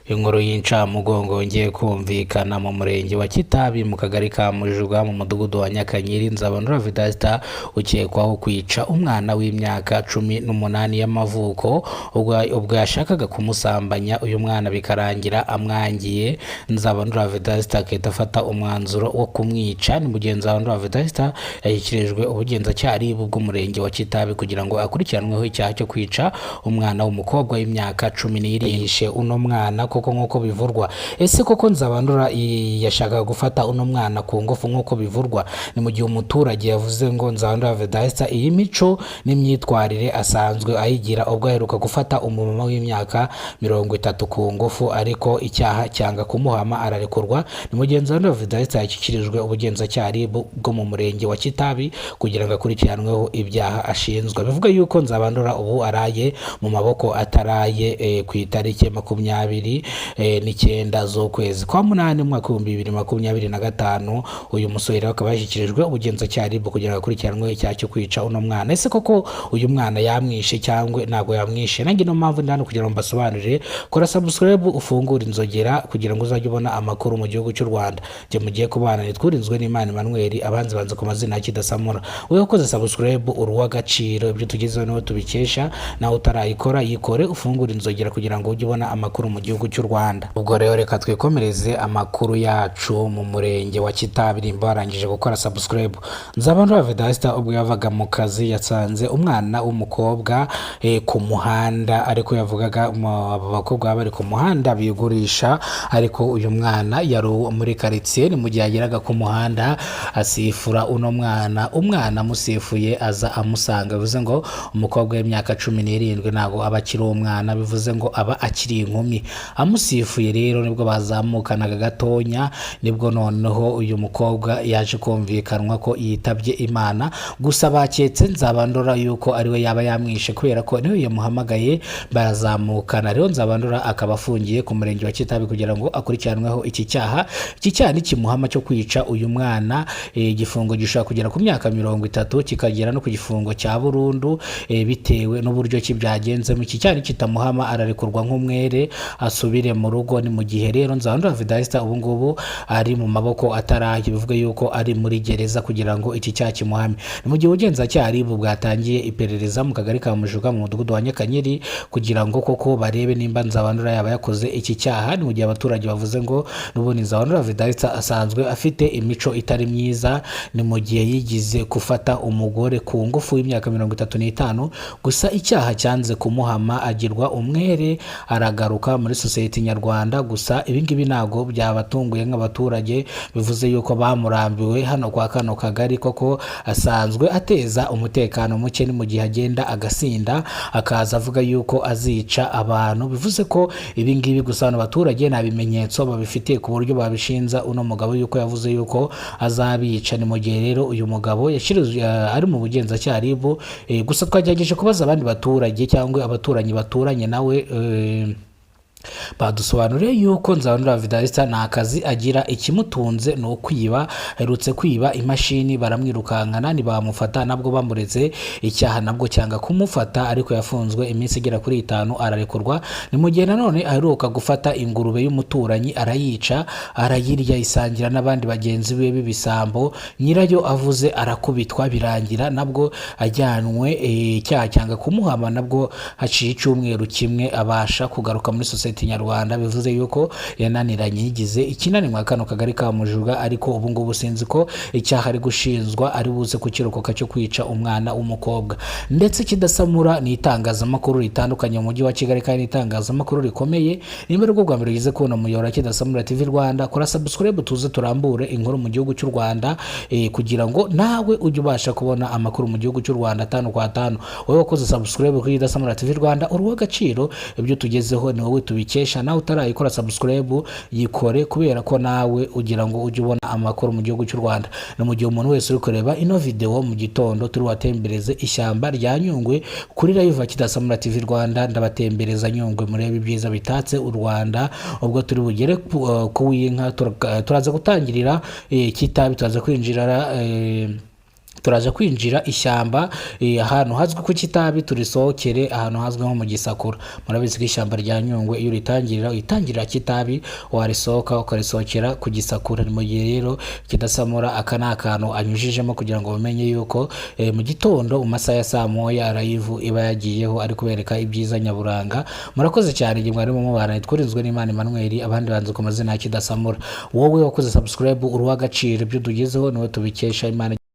inkuru y'incamugongo ngiye kumvikana mu murenge wa Kitabi mu kagari ka Mujuga mu mudugudu wa Nyakanyiri. Nzabandora Vedaste ukekwaho kwica umwana w'imyaka 18 y'amavuko ubwo yashakaga kumusambanya uyu mwana bikarangira amwangiye. Nzabandora Vedaste akahita afata umwanzuro wo kumwica. Ni mugenzi Nzabandora Vedaste yashyikirijwe ubugenzacyaha bw'umurenge wa Kitabi kugira ngo akurikiranweho icyaha cyo kwica umwana w'umukobwa w'imyaka 17. Yishe uno mwana koko nk'uko bivurwa. Ese koko Nzabandora yashakaga gufata uno mwana ku ngufu nk'uko bivurwa? Ni mu gihe umuturage yavuze ngo Nzabandora Vedaste iyi mico n'imyitwarire asanzwe ayigira ubwo aheruka gufata umumama w'imyaka 30 ku ngufu, ariko icyaha cyanga kumuhama ararekurwa. Ni mu gihe Nzabandora Vedaste yashyikirijwe ubugenzacyaha bwo mu murenge wa Kitabi kugira ngo akurikiranweho ibyaha ashinzwe. Bivuga yuko Nzabandora ubu araye mu maboko ataraye ku itariki 29 z'ukwezi kwa munani mu mwaka 2025. Uyu musore akaba yashyikirijwe ubugenzacyaha kugira ngo akurikiranwe icyaha cyo kwica uno mwana. Ese koko uyu mwana yamwishe cyangwa ntago yamwishe? Nange no mpamvu ndano kugira ngo mbasobanurire. Kora subscribe ufungura inzogera kugira ngo uzajye ubona amakuru mu gihugu cy'u Rwanda. Je mugiye kubana nitwurinzwe n'Imana Emmanuel, abanzi banze ku mazina ya Kidasamura. Wewe ukoze subscribe uruwa gaciro, ibyo tugezeho niho tubikesha. Nawe utarayikora yikore ufungura inzogera kugira ngo ujye ubona amakuru mu gihugu cy'u Rwanda. Ubwo rero reka twikomereze amakuru yacu mu murenge wa Kitabi. Nimba warangije gukora subscribe. Nzabandora Vedaste ubwo yavaga mu kazi yasanze umwana w'umukobwa ku muhanda, ariko yavugaga abo bakobwa bari ku muhanda bigurisha, ariko uyu mwana yari muri quartier. Ni mu gihe yageraga ku muhanda asifura uno mwana, umwana musifuye aza amusanga. Bivuze ngo umukobwa w'imyaka 17 ntago aba akiri umwana, bivuze ngo aba akiri inkumi. Amusifuye rero nibwo bazamukanaga gatonya, nibwo noneho uyu mukobwa yaje kumvikanwa ko yitabye Imana. Gusa baketse Nzabandora yuko ariwe yaba yamwishe kubera ko niwe yamuhamagaye barazamukana. Rero Nzabandora akaba afungiye ku murenge wa Kitabi kugira ngo akurikiranweho iki cyaha. Iki cyaha ni kimuhama cyo kwica uyu mwana. Igifungo gishobora kugera ku myaka 30 kikagera no ku gifungo cya burundu bitewe n'uburyo kibyagenzemo. Iki cyaha kitamuhama ararekurwa nk'umwere asubire mu rugo. Ni mu gihe rero Nzabandora Vedaste ubu ngubu ari mu maboko ataraye, bivuga yuko ari muri gereza kugira ngo iki cyaha kimuhame. Ni mu gihe ubugenzacyaha bwatangiye iperereza mu kagari ka Mujuga mu mudugudu wa Nyakanyiri kugira ngo koko barebe nimba Nzabandora yaba yakoze iki cyaha. Ni mu gihe abaturage bavuze ngo n'ubundi Nzabandora Vedaste asanzwe afite imico itari myiza. Ni mu gihe yigize gufata umugore ku ngufu w'imyaka 35, gusa icyaha cyanze kumuhama agirwa umwere aragaruka muri society nyarwanda. Gusa ibingibi ntago byabatunguye nk'abaturage, bivuze yuko bamurambiwe hano kwa kano kagari koko asanzwe ateza umutekano muke. Ni mu gihe agenda agasinda akaza avuga yuko azica abantu, bivuze ko ibingibi gusa abaturage nta bimenyetso babifitiye ku buryo babishinza uno mugabo yuko yavuze yuko azabica. Ni mu gihe rero uyu mugabo yashirizwe ari mu bugenzacyaha gusa twagerageje kubaza abandi baturage cyangwa abaturanyi baturanye nawe badusobanuriye yuko Nzabandora Vedaste nta kazi agira, ikimutunze no kwiba. Aherutse kwiba imashini baramwirukankana ntibamufata, nabwo bamureze icyaha nabwo cyanga kumufata, ariko yafunzwe iminsi igera kuri 5 ararekurwa. Ni mu gihe nanone aheruka gufata ingurube y'umuturanyi arayica arayirya isangira n'abandi bagenzi be b'ibisambo. Nyirayo avuze arakubitwa birangira nabwo ajyanwe. Icyaha cyanga kumuhama nabwo haciye icyumweru kimwe abasha kugaruka muri society nyarwanda. Bivuze yuko yananiranye yigize ikinanirwa kano kagari ka Mujuga, ariko ubu ngubu sinzi ko icyaha ari gushinzwa ari buze kukirokoka cyo kwica umwana w'umukobwa. Ndetse Kidasamura ni itangazamakuru ritandukanye mu mujyi wa Kigali kandi itangazamakuru rikomeye. Nimba rwo rwa mbere yize kubona muyora Kidasamura TV Rwanda, kora subscribe tuze turambure inkuru mu gihugu cy'u Rwanda kugira ngo nawe ujye ubasha kubona amakuru mu gihugu cy'u Rwanda 5 kwa 5. Wowe wakoze subscribe kuri Kidasamura TV Rwanda uruwa gaciro, ibyo tugezeho ni wowe tubikesha. Nawe utarayikora subscribe yikore kubera ko nawe ugira ngo ujye ubona amakuru mu gihugu cy'u Rwanda. No mu gihe umuntu wese uri kureba ino video mu gitondo turi watembereze ishyamba rya Nyungwe kuri live Kidasamura TV Rwanda, ndabatembereza Nyungwe murebe ibyiza bitatse u Rwanda. Ubwo turi bugere ku w'inka turaza gutangirira Kitabi, turaza kwinjira turaza kwinjira ishyamba ahantu hazwi ku Kitabi, turisohokere ahantu hazwi nko mu Gisakura. Murabizi ko ishyamba rya Nyungwe iyo itangirira Kitabi, warisohoka ukarisohokera ku Gisakura. Ni mu gihe rero Kidasamura aka ni akantu anyujijemo kugira ngo bamenye yuko mu gitondo mu masaha ya saa moya live iba yagiyeho ari kubereka ibyiza nyaburanga. Murakoze cyane igihe mwari mu bana, twarinzwe n'Imana Emmanuel, abandi banze ku mazina ya Kidasamura. Wowe wakoze subscribe, uruha agaciro ibyo tugezeho, niwe tubikesha. Imana